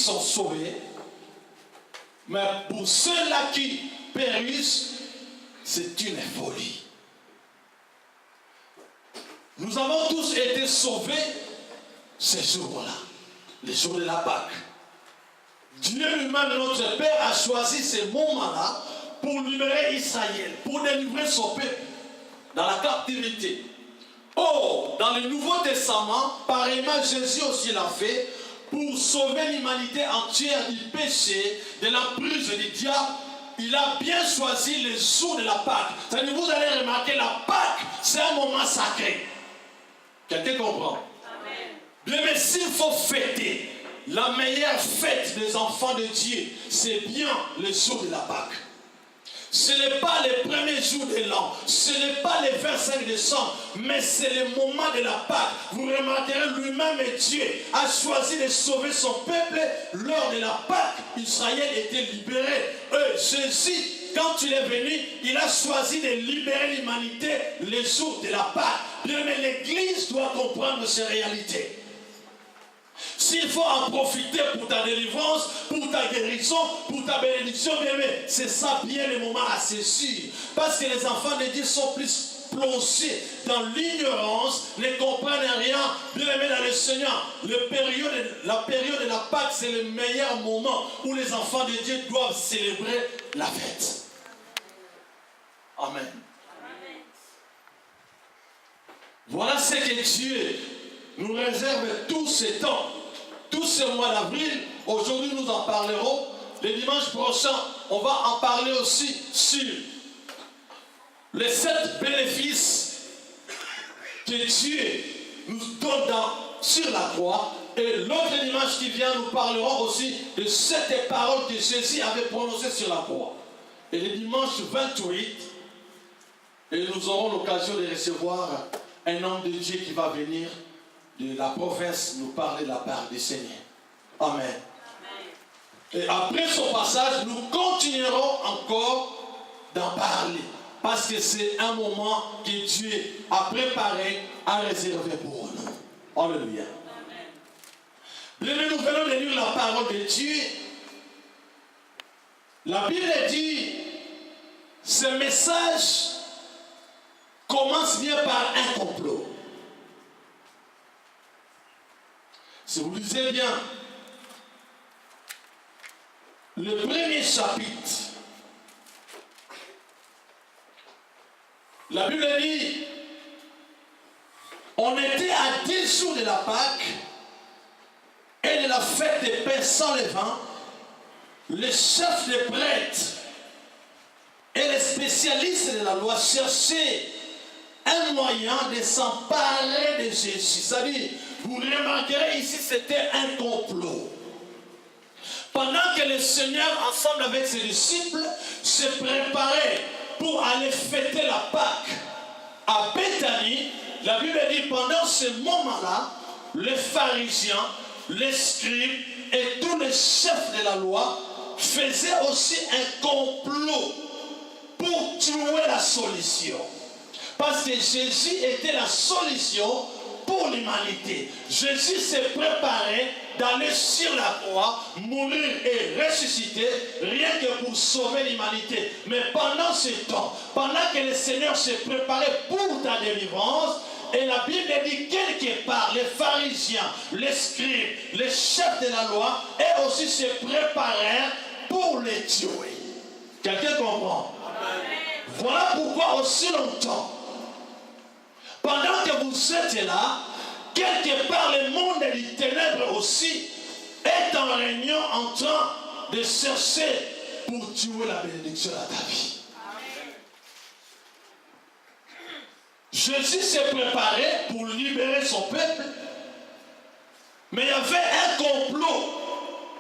sont sauvés, mais pour ceux-là qui périssent, c'est une folie. Nous avons tous été sauvés ces jours-là, les jours de la Pâque. Dieu lui-même, notre Père, a choisi ces moments-là pour libérer Israël, pour délivrer son peuple dans la captivité. Oh, dans le Nouveau Testament, pareillement, Jésus aussi l'a fait pour sauver l'humanité entière du péché, de l'emprise du diable. Il a bien choisi les jours de la Pâque. C'est-à-dire, vous allez remarquer, la Pâque, c'est un moment sacré. Quelqu'un comprend? Amen. Bien, mais s'il faut fêter, la meilleure fête des enfants de Dieu, c'est bien le jour de la Pâque. Ce n'est pas les premiers jours de l'an, ce n'est pas les 25 décembre, mais c'est le moment de la Pâque. Vous remarquerez, lui-même Dieu a choisi de sauver son peuple lors de la Pâque. Israël était libéré. Jésus, quand il est venu, il a choisi de libérer l'humanité le jour de la Pâque. Bien, mais l'Église doit comprendre ces réalités. S'il faut en profiter pour ta délivrance, pour ta guérison, pour ta bénédiction, bien aimé, c'est ça bien le moment à saisir. Parce que les enfants de Dieu sont plus plongés dans l'ignorance, ne comprennent rien. Bien aimé dans le Seigneur, la période de la Pâque, c'est le meilleur moment où les enfants de Dieu doivent célébrer la fête. Amen. Amen. Voilà ce que Dieu nous réserve tous ces temps, tous ces mois d'avril. Aujourd'hui, nous en parlerons. Le dimanche prochain, on va en parler aussi sur les 7 bénéfices que Dieu nous donne sur la croix. Et l'autre dimanche qui vient, nous parlerons aussi de 7 paroles que Jésus avait prononcées sur la croix. Et le dimanche 28, et nous aurons l'occasion de recevoir un homme de Dieu qui va venir de la province nous parler de la part du Seigneur. Amen. Amen. Et après son passage, nous continuerons encore d'en parler. Parce que c'est un moment que Dieu a préparé, a réservé pour nous. Alléluia. Bien, nous venons de lire la parole de Dieu. La Bible dit, ce message commence bien par un complot. Si vous lisez bien le premier chapitre, la Bible dit, on était à 10 jours de la Pâque et de la fête des pains sans levain. Les chefs des prêtres et les spécialistes de la loi cherchaient un moyen de s'emparer de Jésus. C'est-à-dire, vous remarquerez ici, c'était un complot. Pendant que le Seigneur, ensemble avec ses disciples, se préparait pour aller fêter la Pâque à Béthanie, la Bible dit, pendant ce moment-là, les pharisiens, les scribes et tous les chefs de la loi faisaient aussi un complot pour trouver la solution. Parce que Jésus était la solution pour l'humanité. Jésus s'est préparé d'aller sur la croix, mourir et ressusciter, rien que pour sauver l'humanité. Mais pendant ce temps, pendant que le Seigneur s'est préparé pour ta délivrance, et la Bible dit quelque part, les pharisiens, les scribes, les chefs de la loi, et aussi se préparèrent pour les tuer. Quelqu'un comprend? Amen. Voilà pourquoi aussi longtemps, pendant que vous êtes là, quelque part le monde des ténèbres aussi est en réunion en train de chercher pour tuer la bénédiction à ta vie. Jésus s'est préparé pour libérer son peuple, mais il y avait un complot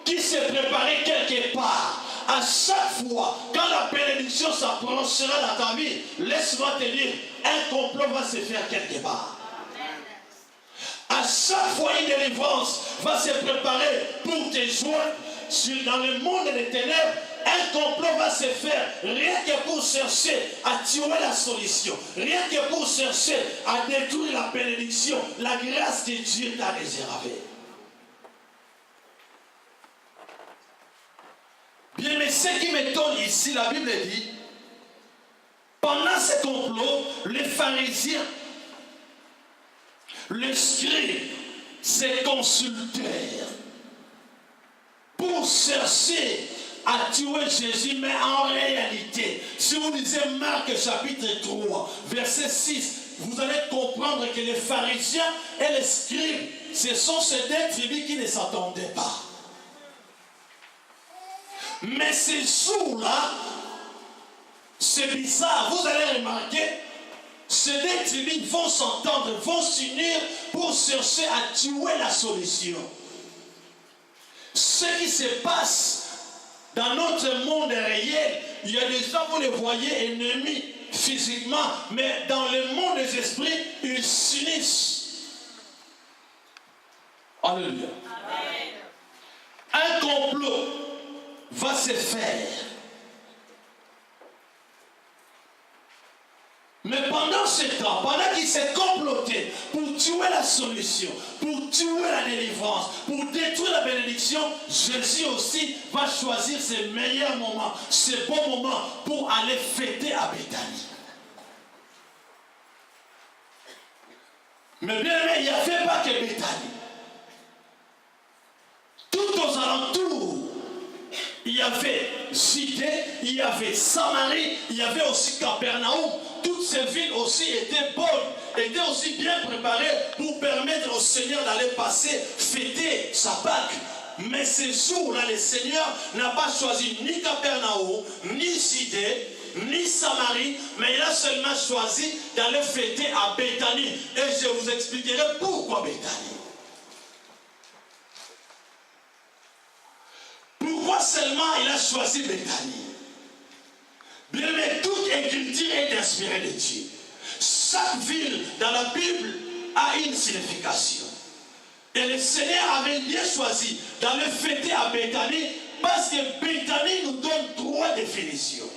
qui s'est préparé quelque part. À chaque fois, quand la bénédiction s'approchera dans ta vie, laisse-moi te dire, un complot va se faire quelque part. À chaque fois, une délivrance va se préparer pour te joindre dans le monde des ténèbres. Un complot va se faire rien que pour chercher à tuer la solution, rien que pour chercher à détruire la bénédiction, la grâce que Dieu t'a réservée. ce qui m'étonne ici, la Bible dit, pendant ce complot, les pharisiens, les scribes se consultèrent pour chercher à tuer Jésus, mais en réalité, si vous lisez Marc chapitre 3, verset 6, vous allez comprendre que les pharisiens et les scribes, ce sont ces deux tribus qui ne s'attendaient pas. Mais ces jours-là, c'est bizarre, vous allez remarquer, ces deux tribus vont s'entendre, vont s'unir pour chercher à tuer la solution. Ce qui se passe dans notre monde réel, il y a des gens, vous les voyez ennemis physiquement, mais dans le monde des esprits, ils s'unissent. Alléluia. Un complot va se faire. Mais pendant ce temps, pendant qu'il s'est comploté pour tuer la solution, pour tuer la délivrance, pour détruire la bénédiction, Jésus aussi va choisir ses meilleurs moments, ses bons moments pour aller fêter à Béthanie. Mais bien aimé, il n'y avait pas que Béthanie. Tout aux alentours, il y avait Judée, il y avait Samarie, il y avait aussi Capernaum. Toutes ces villes aussi étaient bonnes, étaient aussi bien préparées pour permettre au Seigneur d'aller passer, fêter sa Pâque. Mais ces jours-là, le Seigneur n'a pas choisi ni Capernaum, ni Judée, ni Samarie, mais il a seulement choisi d'aller fêter à Béthanie. Et je vous expliquerai pourquoi Béthanie. Pourquoi seulement il a choisi Béthanie? Bien, mais toute écriture est inspirée de Dieu. Chaque ville dans la Bible a une signification. Et le Seigneur avait bien choisi d'aller fêter à Béthanie parce que Béthanie nous donne trois définitions.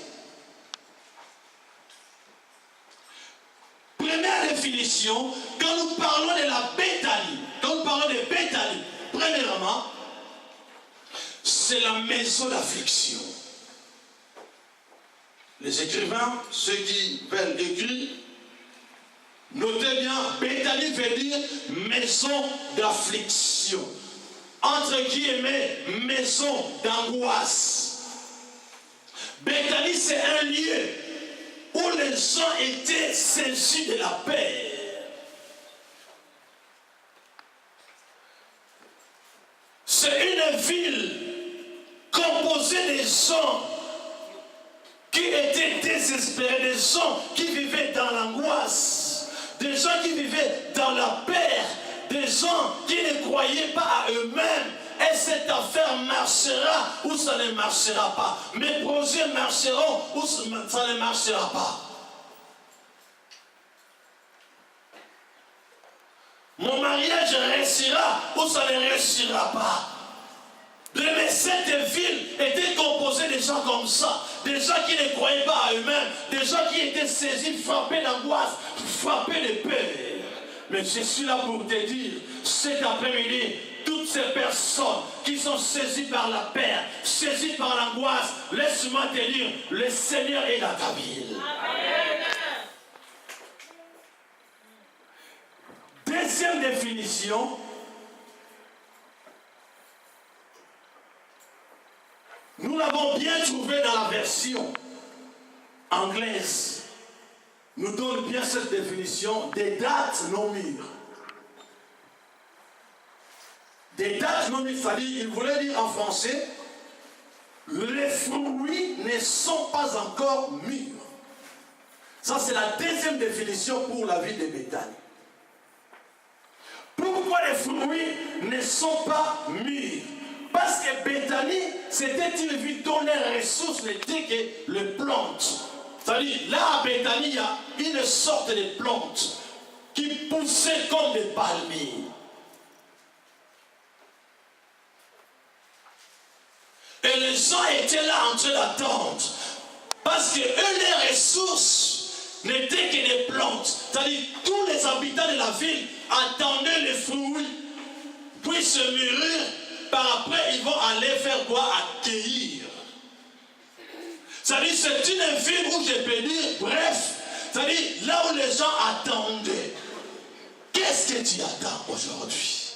Première définition, quand nous parlons de la Béthanie, quand nous parlons de Béthanie, premièrement, c'est la maison d'affliction. Les écrivains, ceux qui veulent écrire, notez bien, Béthanie veut dire maison d'affliction. Entre guillemets, maison d'angoisse. Béthanie, c'est un lieu où les gens étaient saisis de la paix. C'est une ville composée de gens qui étaient désespérés, des gens qui vivaient dans l'angoisse, des gens qui vivaient dans la peur, des gens qui ne croyaient pas à eux-mêmes. Et cette affaire marchera ou ça ne marchera pas. Mes projets marcheront ou ça ne marchera pas. Mon mariage réussira ou ça ne réussira pas. Mais cette ville était composée de gens comme ça, des gens qui ne croyaient pas à eux-mêmes, des gens qui étaient saisis, frappés d'angoisse, frappés de peur. Mais je suis là pour te dire, cet après-midi, toutes ces personnes qui sont saisies par la peur, saisies par l'angoisse, laisse-moi te dire, le Seigneur est dans ta ville. Amen. Deuxième définition, nous l'avons bien trouvé dans la version anglaise. Nous donne bien cette définition des dates non mûres. Des dates non mûres, c'est-à-dire, il voulait dire en français, les fruits ne sont pas encore mûrs. Ça, c'est la deuxième définition pour la ville de Béthanie. Pourquoi les fruits ne sont pas mûrs? Parce que Béthanie, c'était une ville dont les ressources n'étaient que les plantes. C'est-à-dire, là à Béthanie, il y a une sorte de plante qui poussait comme des palmiers. Et les gens étaient là en train d'attendre. Parce que eux, les ressources n'étaient que des plantes. C'est-à-dire, tous les habitants de la ville attendaient les fruits, puis se mûrir. Par après, ils vont aller faire quoi? Accueillir. C'est-à-dire, c'est une ville où je peux dire, bref, c'est-à-dire là où les gens attendaient. Qu'est-ce que tu attends aujourd'hui?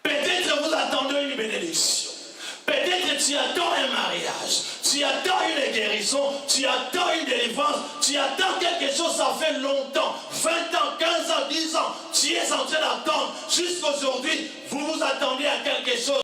Peut-être vous attendez une bénédiction. Peut-être tu attends un mariage. Tu attends une guérison. Tu attends une délivrance. Tu attends quelque chose, ça fait longtemps. 20 ans, 15 ans, 10 ans. Tu es en train d'attendre. Jusqu'aujourd'hui, vous vous attendez à quelque chose.